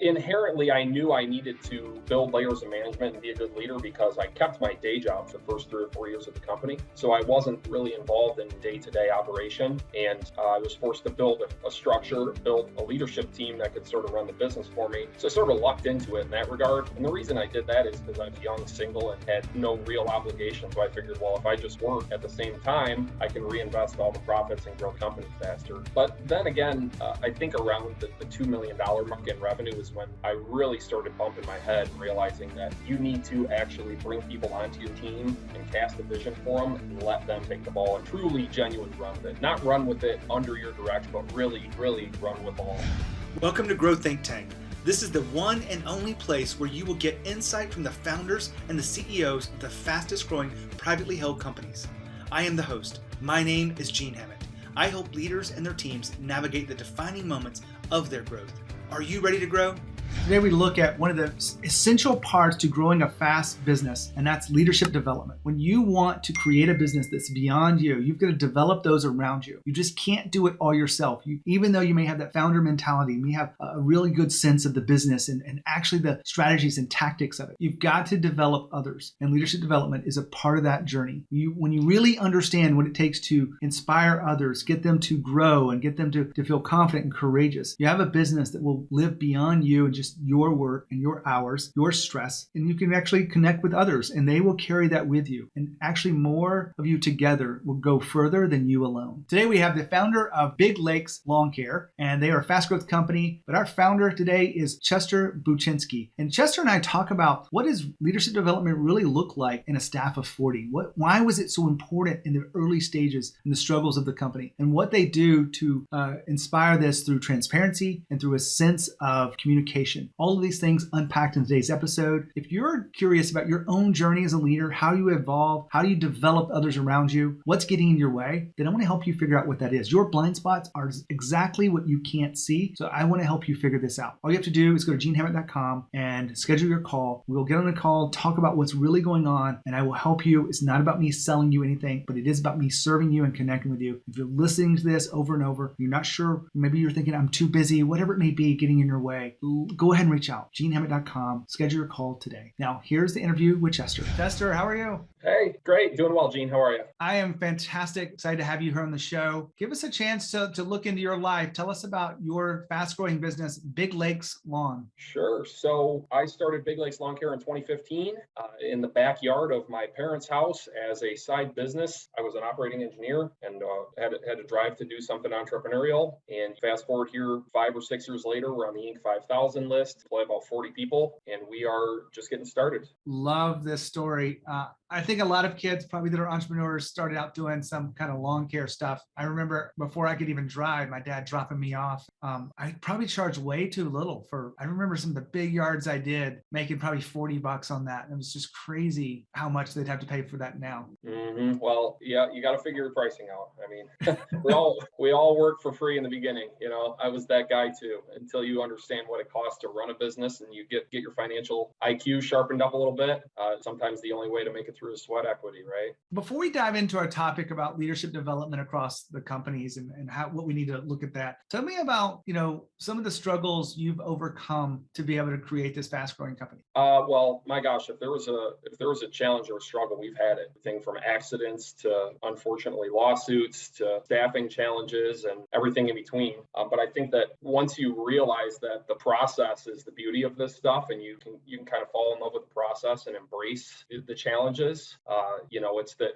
Inherently, I knew I needed to build layers of management and be a good leader because I kept my day job for the first 3 or 4 years of the company. So I wasn't really involved in day-to-day operation, and I was forced to build a structure, build a leadership team that could sort of run the business for me. So I sort of lucked into it in that regard. And the reason I did that is because I was young, single, and had no real obligations. So I figured, well, if I just work at the same time, I can reinvest all the profits and grow companies faster. But then again, I think around the $2 million mark in revenue is when I really started bumping my head and realizing that you need to actually bring people onto your team and cast a vision for them and let them take the ball and truly, genuinely run with it. Not run with it under your direction, but really run with the ball. Welcome to Grow Think Tank. This is the one and only place where you will get insight from the founders and the CEOs of the fastest growing privately held companies. I am the host. My name is Gene Hammett. I help leaders and their teams navigate the defining moments of their growth. Are you ready to grow? Today we look at one of the essential parts to growing a fast business, and that's leadership development. When you want to create a business that's beyond you, you've got to develop those around you. You just can't do it all yourself. Even though you may have that founder mentality, you may have a really good sense of the business and actually the strategies and tactics of it, you've got to develop others. And leadership development is a part of that journey. When you really understand what it takes to inspire others, get them to grow and get them to feel confident and courageous, you have a business that will live beyond you and just your work and your hours, your stress, and you can actually connect with others and they will carry that with you. And actually more of you together will go further than you alone. Today we have the founder of Big Lakes Lawncare, and they are a fast growth company, but our founder today is Chester Buczynski. And Chester and I talk about what does leadership development really look like in a staff of 40? Why was it so important in the early stages in the struggles of the company, and what they do to inspire this through transparency and through a sense of communication. All of these things unpacked in today's episode. If you're curious about your own journey as a leader, how you evolve, how you develop others around you, what's getting in your way, then I want to help you figure out what that is. Your blind spots are exactly what you can't see. So I want to help you figure this out. All you have to do is go to genehammett.com and schedule your call. We'll get on a call, talk about what's really going on, and I will help you. It's not about me selling you anything, but it is about me serving you and connecting with you. If you're listening to this over and over, you're not sure, maybe you're thinking I'm too busy, whatever it may be getting in your way, go ahead and reach out. genehammett.com. Schedule your call today. Now, here's the interview with Chester. Chester, how are you? Hey, great. Doing well, Gene. How are you? I am fantastic. Excited to have you here on the show. Give us a chance to look into your life. Tell us about your fast-growing business, Big Lakes Lawn. Sure. So I started Big Lakes Lawncare in 2015 in the backyard of my parents' house as a side business. I was an operating engineer and had a drive to do something entrepreneurial. And fast forward here, 5 or 6 years later, we're on the Inc. 5000 list, employ about 40 people, and we are just getting started. Love this story. I think a lot of kids probably that are entrepreneurs started out doing some kind of lawn care stuff. I remember before I could even drive, my dad dropping me off. I probably charged way too little I remember some of the big yards I did making probably $40 on that. And it was just crazy how much they'd have to pay for that now. Mm-hmm. Well, yeah, you got to figure your pricing out. I mean, we all work for free in the beginning. You know, I was that guy too, until you understand what it costs to run a business and you get your financial IQ sharpened up a little bit. Sometimes the only way to make it through is sweat equity, right? Before we dive into our topic about leadership development across the companies and what we need to look at that, tell me about, some of the struggles you've overcome to be able to create this fast growing company. Well, my gosh, if there was a challenge or a struggle, we've had it. Everything from accidents to, unfortunately, lawsuits to staffing challenges and everything in between. But I think that once you realize that the process is the beauty of this stuff, and you can kind of fall in love with the process and embrace the challenges,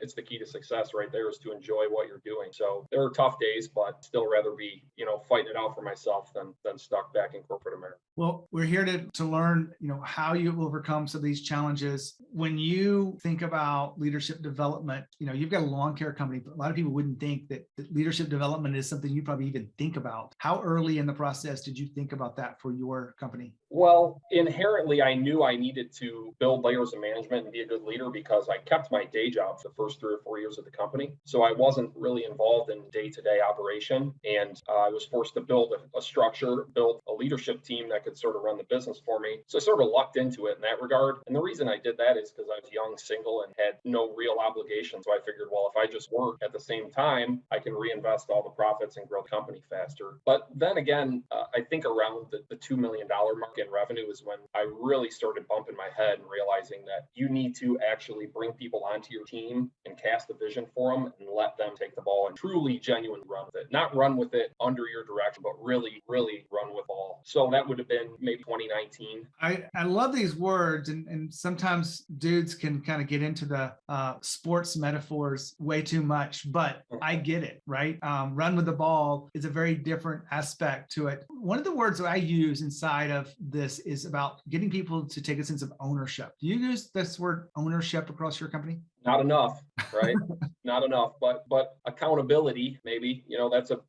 it's the key to success right there, is to enjoy what you're doing. So there are tough days, but still rather be, fighting it out for myself than stuck back in corporate America. Well, we're here to learn, how you overcome some of these challenges. When you think about leadership development, you've got a lawn care company, but a lot of people wouldn't think that leadership development is something you probably even think about. How early in the process did you think about that for your company? Well, inherently, I knew I needed to build layers of management and be a good leader because because I kept my day job for the first 3 or 4 years of the company. So I wasn't really involved in day-to-day operation. And I was forced to build a structure, build a leadership team that could sort of run the business for me. So I sort of lucked into it in that regard. And the reason I did that is because I was young, single, and had no real obligation. So I figured, well, if I just work at the same time, I can reinvest all the profits and grow the company faster. But then again, I think around the $2 million mark in revenue is when I really started bumping my head and realizing that you need to actually bring people onto your team and cast a vision for them and let them take the ball and truly, genuinely run with it. Not run with it under your direction, but really, really run with ball. So that would have been maybe 2019. I love these words, and sometimes dudes can kind of get into the sports metaphors way too much, but I get it, right? Run with the ball is a very different aspect to it. One of the words that I use inside of this is about getting people to take a sense of ownership. Do you use this word ownership across your company? Not enough, right? Not enough, but accountability, maybe,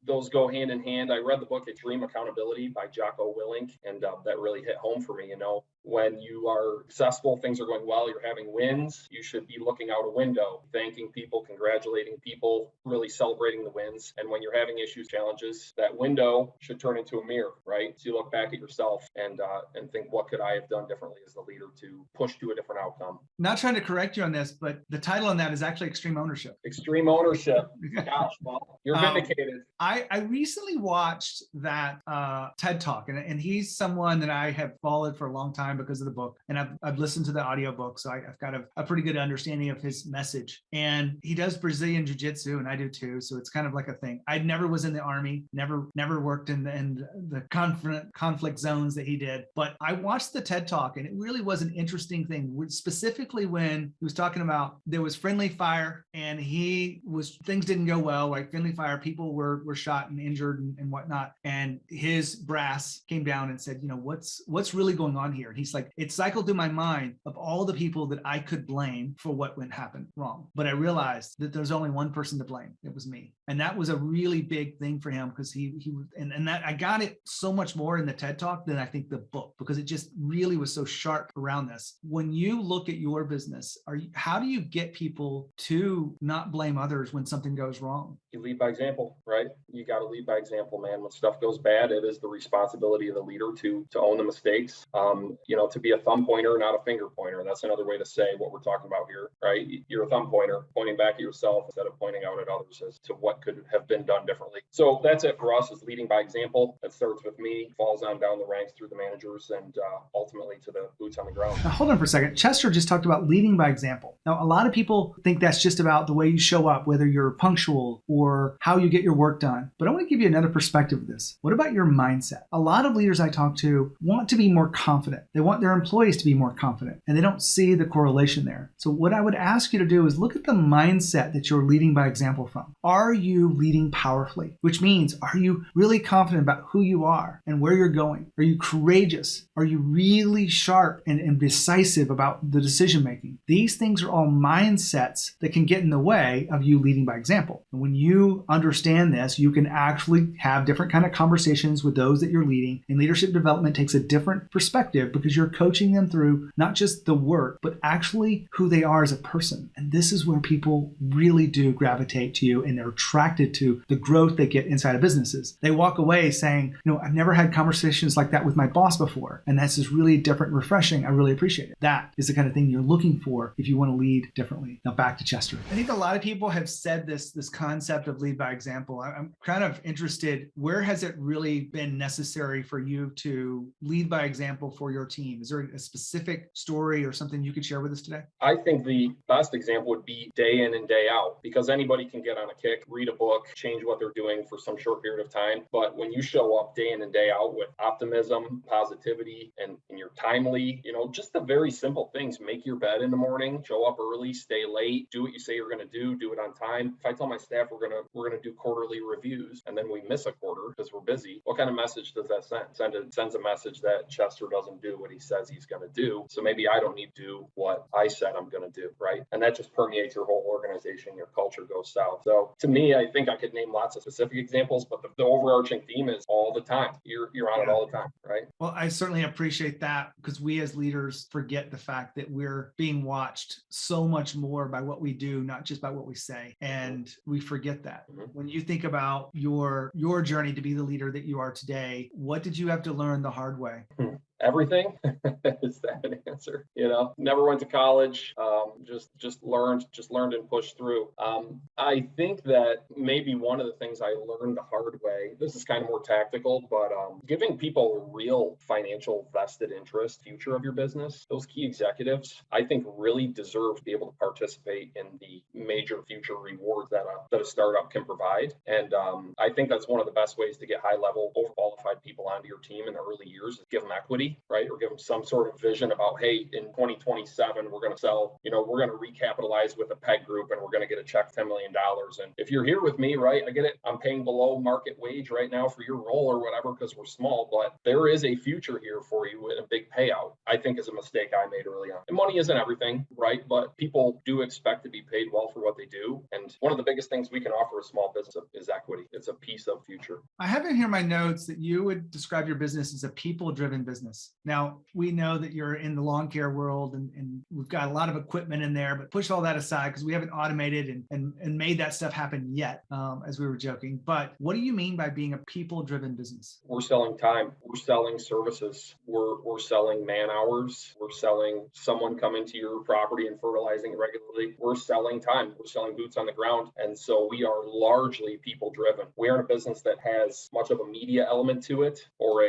those go hand in hand. I read the book Extreme Accountability by Jocko Willink, and that really hit home for me. When you are successful, things are going well, you're having wins, you should be looking out a window, thanking people, congratulating people, really celebrating the wins. And when you're having issues, challenges, that window should turn into a mirror, right? So you look back at yourself and think, what could I have done differently as the leader to push to a different outcome? Not trying to correct you on this, but the title on that is actually Extreme Ownership. Extreme Ownership. Gosh, well, you're vindicated. I recently watched that TED Talk, and he's someone that I have followed for a long time because of the book, and I've listened to the audiobook, so I've got a pretty good understanding of his message. And he does Brazilian Jiu-Jitsu, and I do too, so it's kind of like a thing. I never was in the army, never worked in the conflict zones that he did, but I watched the TED Talk, and it really was an interesting thing, specifically when he was talking about there was friendly fire, and things didn't go well, like friendly fire, people were shot and injured and whatnot, and his brass came down and said, what's really going on here? And he's like, it cycled through my mind of all the people that I could blame for what went happen wrong, but I realized that there's only one person to blame. It was me. And that was a really big thing for him, because he and that I got it so much more in the TED Talk than I think the book, because it just really was so sharp around this. When you look at your business, how do you get people to not blame others when something goes wrong? You lead by example, right? You got to lead by example, man. When stuff goes bad, it is the responsibility of the leader to own the mistakes. To be a thumb pointer, not a finger pointer. That's another way to say what we're talking about here, right? You're a thumb pointer, pointing back at yourself instead of pointing out at others as to what could have been done differently. So that's it for us, is leading by example. That starts with me, falls on down the ranks through the managers, and ultimately to the boots on the ground. Now, hold on for a second. Chester just talked about leading by example. Now, a lot of people think that's just about the way you show up, whether you're punctual or how you get your work done. But I want to give you another perspective of this. What about your mindset? A lot of leaders I talk to want to be more confident. They want their employees to be more confident, and they don't see the correlation there. So what I would ask you to do is look at the mindset that you're leading by example from. Are you leading powerfully? Which means, are you really confident about who you are and where you're going? Are you courageous? Are you really sharp and decisive about the decision making? These things are all mindsets that can get in the way of you leading by example. And when you understand this, you can actually have different kind of conversations with those that you're leading. And leadership development takes a different perspective, because you're coaching them through not just the work, but actually who they are as a person. And this is where people really do gravitate to you, and they're attracted to the growth they get inside of businesses. They walk away saying, I've never had conversations like that with my boss before, and that's just really different and refreshing. I really appreciate it. That is the kind of thing you're looking for if you want to lead differently. Now back to Chester. I think a lot of people have said this concept of lead by example. I'm kind of interested, where has it really been necessary for you to lead by example for your team? Is there a specific story or something you could share with us today? I think the best example would be day in and day out, because anybody can get on a kick, read a book, change what they're doing for some short period of time. But when you show up day in and day out with optimism, positivity, and you're timely, just the very simple things. Make your bed in the morning, show up early, stay late, do what you say you're going to do it on time. If I tell my staff we're going to do quarterly reviews and then we miss a quarter because we're busy, what kind of message does that send? It sends a message that Chester doesn't do what he says he's going to do. So maybe I don't need to do what I said I'm going to do, right? And that just permeates your whole organization. Your culture goes south. So to me, I think I could name lots of specific examples, but the overarching theme is all the time. You're on it all the time, right? Well, I certainly appreciate that, because we as leaders forget the fact that we're being watched so much much more by what we do, not just by what we say. And we forget that. When you think about your journey to be the leader that you are today, what did you have to learn the hard way? Everything. Is that an answer? Never went to college. Just learned and pushed through. I think that maybe one of the things I learned the hard way, this is kind of more tactical, but giving people a real financial vested interest, future of your business, those key executives, I think really deserve to be able to participate in the major future rewards that a startup can provide. And I think that's one of the best ways to get high level, overqualified people onto your team in the early years, is give them equity. Right? Or give them some sort of vision about, hey, in 2027, we're going to sell, we're going to recapitalize with a PEG group and we're going to get a check $10 million. And if you're here with me, right, I get it. I'm paying below market wage right now for your role or whatever, because we're small, but there is a future here for you with a big payout. I think is a mistake I made early on. And money isn't everything, right? But people do expect to be paid well for what they do. And one of the biggest things we can offer a small business is equity. It's a piece of future. I have in here my notes that you would describe your business as a people-driven business. Now, we know that you're in the lawn care world and we've got a lot of equipment in there, but push all that aside because we haven't automated and made that stuff happen yet, as we were joking. But what do you mean by being a people-driven business? We're selling time. We're selling services. We're selling man hours. We're selling someone coming to your property and fertilizing it regularly. We're selling time. We're selling boots on the ground. And so we are largely people-driven. We aren't a business that has much of a media element to it or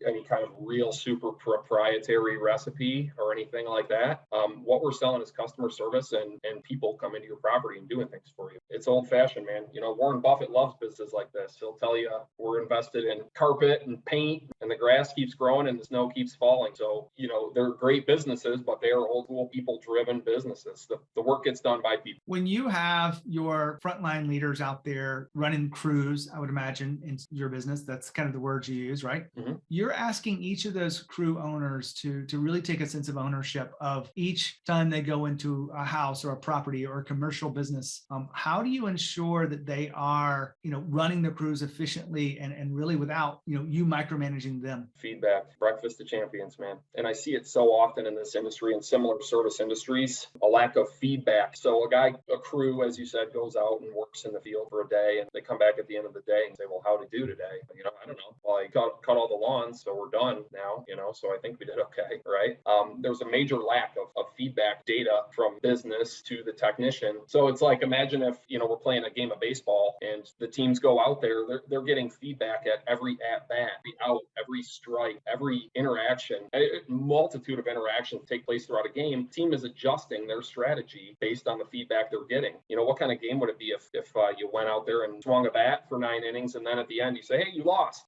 any kind of real super proprietary recipe or anything like that. What we're selling is customer service and people come into your property and doing things for you. It's old fashioned, man. Warren Buffett loves businesses like this. He'll tell you we're invested in carpet and paint and the grass keeps growing and the snow keeps falling. So, they're great businesses, but they are old school people driven businesses. The work gets done by people. When you have your frontline leaders out there running crews, I would imagine in your business, that's kind of the words you use, right? Mm-hmm. You're asking each of those crew owners to really take a sense of ownership of each time they go into a house or a property or a commercial business. How do you ensure that they are, running the crews efficiently and really without, you micromanaging them? Feedback, breakfast of champions, man. And I see it so often in this industry and similar service industries, a lack of feedback. So a crew, as you said, goes out and works in the field for a day and they come back at the end of the day and say, well, how'd he do today? I don't know. Well, I cut all the lawns, so we're done now, so I think we did okay, right? There's a major lack of feedback data from business to the technician. So it's like, imagine if, we're playing a game of baseball and the teams go out there, they're getting feedback at every at-bat, every out, every strike, every interaction. A multitude of interactions take place throughout a game. Team is adjusting their strategy based on the feedback they're getting. What kind of game would it be if you went out there and swung a bat for 9 innings and then at the end you say, hey, you lost,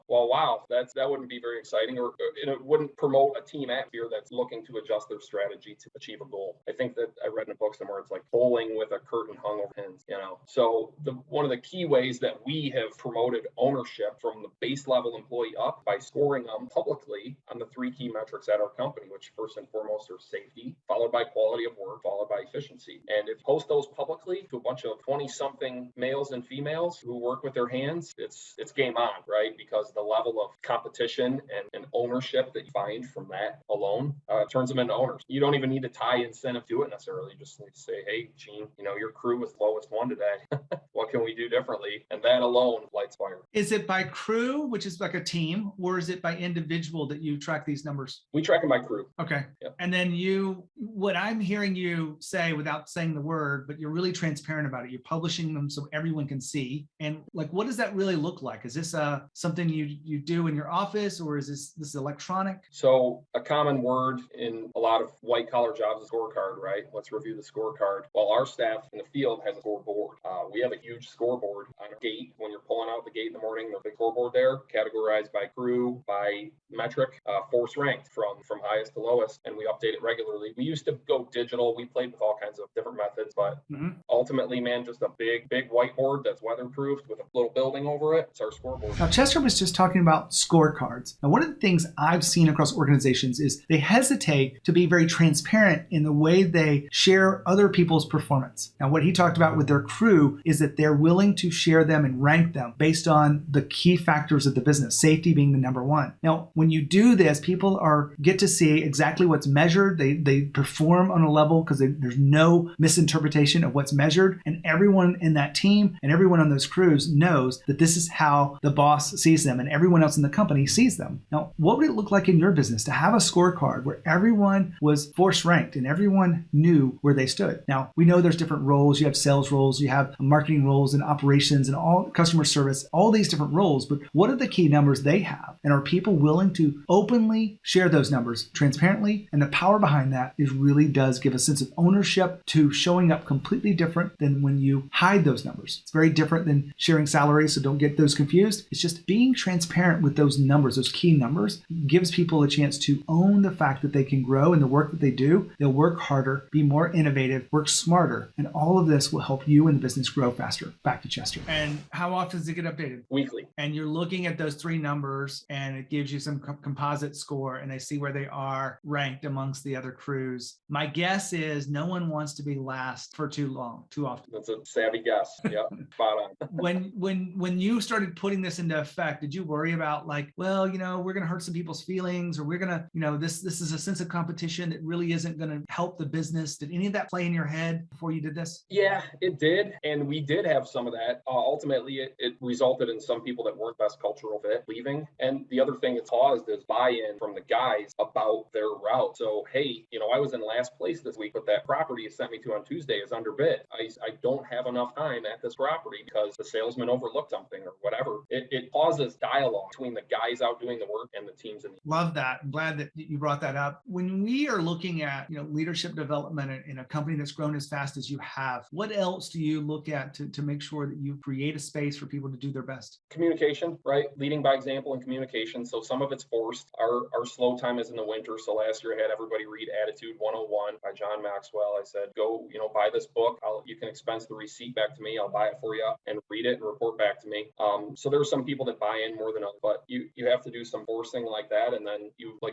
well, wow, that wouldn't be very exciting, or it wouldn't promote a team atmosphere that's looking to adjust their strategy to achieve a goal. I think that I read in a book somewhere, it's like bowling with a curtain hung over pins, So one of the key ways that we have promoted ownership from the base level employee up by scoring them publicly on the 3 key metrics at our company, which first and foremost are safety, followed by quality of work, followed by efficiency. And if you post those publicly to a bunch of 20-something males and females who work with their hands, it's game on, right? Because the level of competition and ownership that you find from that alone turns them into owners. You don't even need to tie incentive to it necessarily. You just need to say, hey, Gene, your crew was the lowest one today. What can we do differently? And that alone lights fire. Is it by crew, which is like a team, or is it by individual that you track these numbers? We track them by crew. Okay. Yep. And then what I'm hearing you say without saying the word, but you're really transparent about it. You're publishing them so everyone can see. And what does that really look like? Is this something you do in your office, or is this electronic? So a common word in a lot of white collar jobs is scorecard, right? Let's review the scorecard. Well, our staff in the field has a scoreboard. We have a huge scoreboard on a gate. When you're pulling out the gate in the morning, there's a big scoreboard there, categorized by crew, by metric, force ranked from highest to lowest, and we update it regularly. We used to go digital. We played with all kinds of different methods, but ultimately, man, just a big whiteboard that's weatherproofed with a little building over it. It's our scoreboard. Now, Chester was just talking about scorecards. Now, one of the things I've seen across organizations is they hesitate to be very transparent in the way they share other people's performance. Now, what he talked about with their crew is that that they're willing to share them and rank them based on the key factors of the business, safety being the number one. Now, when you do this, people get to see exactly what's measured. They perform on a level because there's no misinterpretation of what's measured. And everyone in that team and everyone on those crews knows that this is how the boss sees them and everyone else in the company sees them. Now, what would it look like in your business to have a scorecard where everyone was force ranked and everyone knew where they stood? Now, we know there's different roles. You have sales roles, you have marketing roles and operations and all customer service, all these different roles. But what are the key numbers they have? And are people willing to openly share those numbers transparently? And the power behind that is really does give a sense of ownership to showing up completely different than when you hide those numbers. It's very different than sharing salaries, so don't get those confused. It's just being transparent with those numbers, those key numbers, gives people a chance to own the fact that they can grow in the work that they do. They'll work harder, be more innovative, work smarter, and all of this will help you and the business grow faster. Back to Chester. And how often does it get updated? Weekly. And you're looking at those three numbers and it gives you some composite score and they see where they are ranked amongst the other crews. My guess is no one wants to be last for too long, too often. That's a savvy guess. Yeah, spot on. When you started putting this into effect, did you worry about like, well, we're going to hurt some people's feelings, or we're going to, this is a sense of competition that really isn't going to help the business? Did any of that play in your head before you did this? Yeah, it did. And we did have some of that. Ultimately, it resulted in some people that weren't best cultural fit leaving. And the other thing it caused is buy-in from the guys about their route. So, hey, I was in last place this week, but that property you sent me to on Tuesday is underbid. I don't have enough time at this property because the salesman overlooked something or whatever. It causes dialogue between the guys out doing the work and the teams. Love that. I'm glad that you brought that up. When we are looking at leadership development in a company that's grown as fast as you have, what else do you look at to make sure that you create a space for people to do their best? Communication, right? Leading by example and communication. So some of it's forced. Our slow time is in the winter. So last year I had everybody read Attitude 101 by John Maxwell. I said, go, buy this book. You can expense the receipt back to me. I'll buy it for you and read it and report back to me. So there are some people that buy in more than others, but you have to do some forcing like that. And then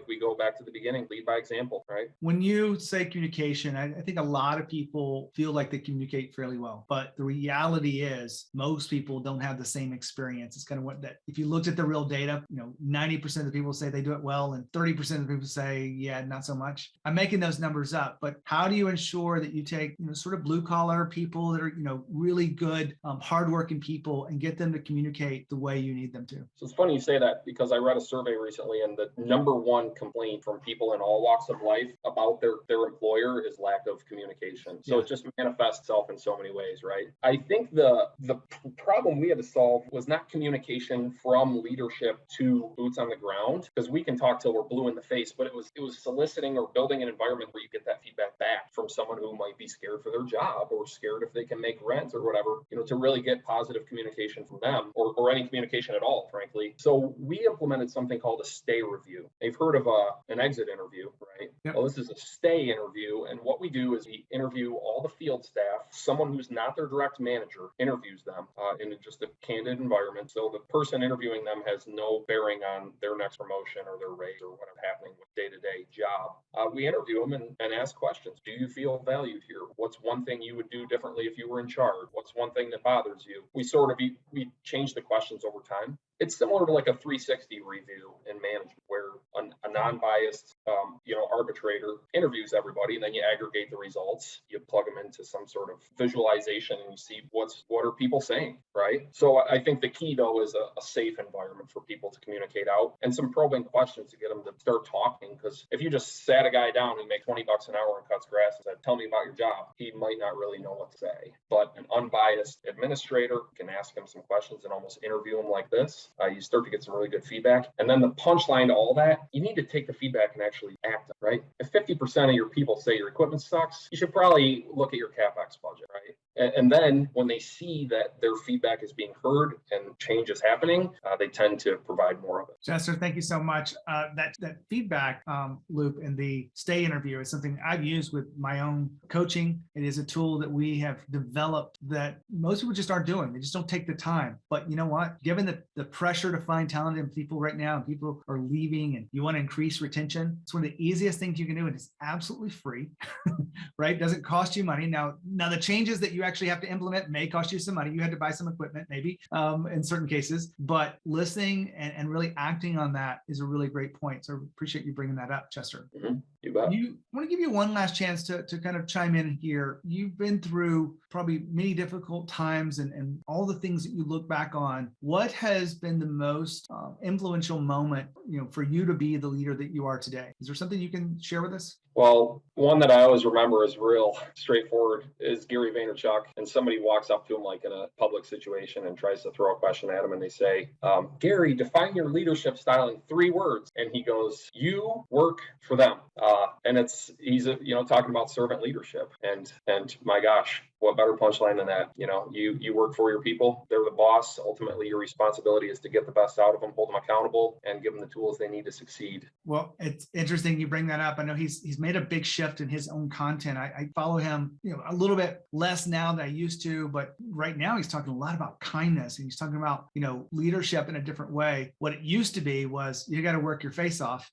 we go back to the beginning, lead by example, right? When you say communication, I think a lot of people feel like they communicate fairly well, but the reality is most people don't have the same experience. It's kind of what that, if you looked at the real data, 90% of the people say they do it well and 30% of the people say, yeah, not so much. I'm making those numbers up, but how do you ensure that you take, sort of blue collar people that are, really good, hardworking people and get them to communicate the way you need them to? So it's funny you say that because I read a survey recently and the number one complaint from people in all walks of life about their employer is lack of communication. So It just manifests itself in so many ways, right? I think the problem we had to solve was not communication from leadership to boots on the ground, because we can talk till we're blue in the face, but it was soliciting or building an environment where you get that feedback back from someone who might be scared for their job or scared if they can make rent or whatever, to really get positive communication from them or any communication at all, frankly. So we implemented something called a stay review. They've heard of an exit interview, right? Yep. Well, this is a stay interview. And what we do is we interview all the field staff. Someone who's not their direct manager interviews them in just a candid environment. So the person interviewing them has no bearing on their next promotion or their raise or whatever happening with day-to-day job. We interview them and ask questions. Do you feel valued here? What's one thing you would do differently if you were in charge? What's one thing that bothers you? We change the questions over time. It's similar to like a 360 review in management where a non-biased, arbitrator interviews everybody, and then you aggregate the results. You plug them into some sort of visualization, and you see what are people saying, right? So I think the key though is a safe environment for people to communicate out and some probing questions to get them to start talking. Because if you just sat a guy down who makes $20 an hour and cuts grass and said, "Tell me about your job," he might not really know what to say. But an unbiased administrator can ask him some questions and almost interview him like this. You start to get some really good feedback. And then the punchline to all that, you need to take the feedback and actually act, right? If 50% of your people say your equipment sucks, you should probably look at your CapEx budget, right? And then when they see that their feedback is being heard and change is happening, they tend to provide more of it. Chester, thank you so much. That feedback loop in the stay interview is something I've used with my own coaching. It is a tool that we have developed that most people just aren't doing. They just don't take the time. But you know what? Given the pressure to find talented people right now, and people are leaving and you want to increase retention, it's one of the easiest things you can do. And it's absolutely free, right? Doesn't cost you money. Now the changes that you you actually have to implement may cost you some money. You had to buy some equipment, maybe in certain cases, but listening and really acting on that is a really great point. So I appreciate you bringing that up, Chester. Mm-hmm. You bet. I want to give you one last chance to kind of chime in here. You've been through probably many difficult times and all the things that you look back on. What has been the most influential moment, for you to be the leader that you are today? Is there something you can share with us? Well, one that I always remember is real straightforward is Gary Vaynerchuk, and somebody walks up to him like in a public situation and tries to throw a question at him, and they say, Gary, define your leadership style in 3 words. And he goes, you work for them. And he's talking about servant leadership. And my gosh, what better punchline than that? You work for your people. They're the boss. Ultimately, your responsibility is to get the best out of them, hold them accountable, and give them the tools they need to succeed. Well, it's interesting you bring that up. I know he's made a big shift in his own content. I follow him, a little bit less now than I used to, but right now he's talking a lot about kindness, and he's talking about, leadership in a different way. What it used to be was you got to work your face off,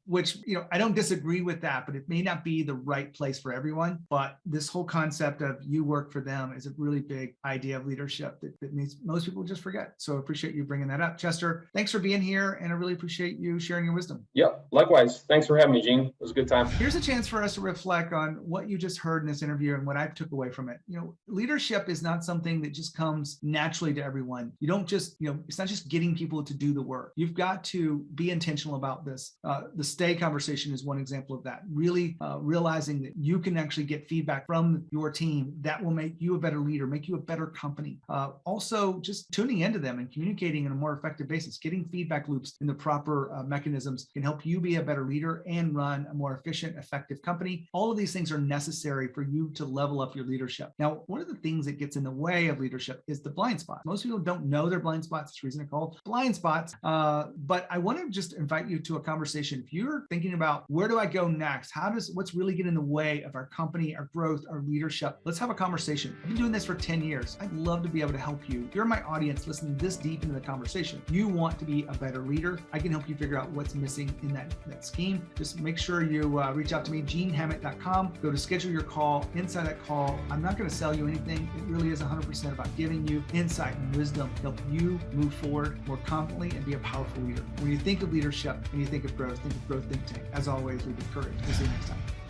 which, I don't disagree with that, but it may not be the right place for everyone. But this whole concept of you work for them is a really big idea of leadership that most people just forget. So I appreciate you bringing that up. Chester, thanks for being here, and I really appreciate you sharing your wisdom. Yep, likewise. Thanks for having me, Gene. It was a good time. Here's a chance for us to reflect on what you just heard in this interview and what I took away from it. Leadership is not something that just comes naturally to everyone. You don't just, it's not just getting people to do the work. You've got to be intentional about this. The stay conversation is one example of that. Really realizing that you can actually get feedback from your team that will make you a better leader, make you a better company. Also, just tuning into them and communicating on a more effective basis, getting feedback loops in the proper mechanisms can help you be a better leader and run a more efficient, effective company. All of these things are necessary for you to level up your leadership. Now, one of the things that gets in the way of leadership is the blind spot. Most people don't know their blind spots. That's the reason they're called blind spots. But I want to just invite you to a conversation. If you're thinking about where do I go next? What's really getting in the way of our company, our growth, our leadership? Let's have a conversation. I've been doing this for 10 years. I'd love to be able to help you. If you're my audience listening this deep into the conversation, you want to be a better leader. I can help you figure out what's missing in that scheme. Just make sure you reach out to me, genehammett.com. Go to schedule your call. Inside that call, I'm not going to sell you anything. It really is 100% about giving you insight and wisdom to help you move forward more confidently and be a powerful leader. When you think of leadership and you think of growth, think Think Tank. As always, lead with courage. We'll see you next time.